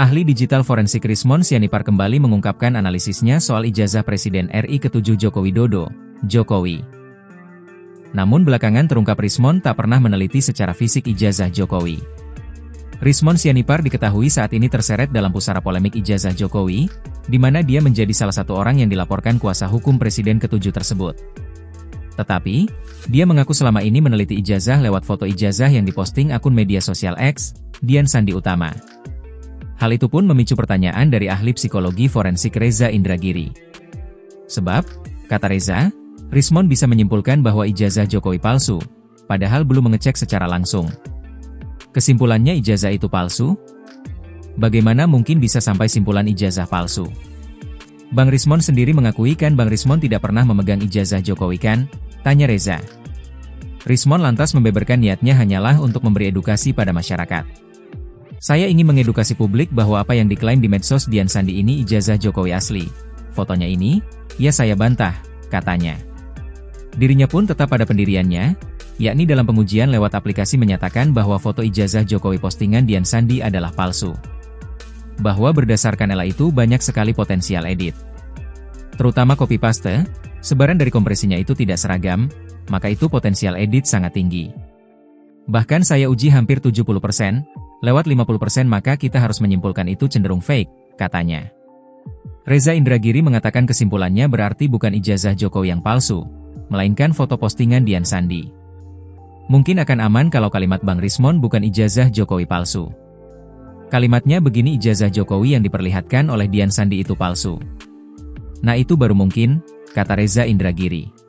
Ahli digital forensik Rismon Sianipar kembali mengungkapkan analisisnya soal ijazah Presiden RI ke-7 Joko Widodo, Jokowi. Namun belakangan terungkap Rismon tak pernah meneliti secara fisik ijazah Jokowi. Rismon Sianipar diketahui saat ini terseret dalam pusara polemik ijazah Jokowi, di mana dia menjadi salah satu orang yang dilaporkan kuasa hukum Presiden ke-7 tersebut. Tetapi, dia mengaku selama ini meneliti ijazah lewat foto ijazah yang diposting akun media sosial X, Dian Sandi Utama. Hal itu pun memicu pertanyaan dari ahli psikologi forensik Reza Indragiri. Sebab, kata Reza, Rismon bisa menyimpulkan bahwa ijazah Jokowi palsu, padahal belum mengecek secara langsung. Kesimpulannya ijazah itu palsu? Bagaimana mungkin bisa sampai simpulan ijazah palsu? Bang Rismon sendiri mengakui kan Bang Rismon tidak pernah memegang ijazah Jokowi kan? Tanya Reza. Rismon lantas membeberkan niatnya hanyalah untuk memberi edukasi pada masyarakat. Saya ingin mengedukasi publik bahwa apa yang diklaim di medsos Dian Sandi ini ijazah Jokowi asli. Fotonya ini, ya saya bantah, katanya. Dirinya pun tetap pada pendiriannya, yakni dalam pengujian lewat aplikasi menyatakan bahwa foto ijazah Jokowi postingan Dian Sandi adalah palsu. Bahwa berdasarkan ELA itu banyak sekali potensial edit. Terutama copy paste, sebaran dari kompresinya itu tidak seragam, maka itu potensial edit sangat tinggi. Bahkan saya uji hampir 70%, lewat 50% maka kita harus menyimpulkan itu cenderung fake, katanya. Reza Indragiri mengatakan kesimpulannya berarti bukan ijazah Jokowi yang palsu, melainkan foto postingan Dian Sandi. Mungkin akan aman kalau kalimat Bang Rismon bukan ijazah Jokowi palsu. Kalimatnya begini, ijazah Jokowi yang diperlihatkan oleh Dian Sandi itu palsu. Nah itu baru mungkin, kata Reza Indragiri.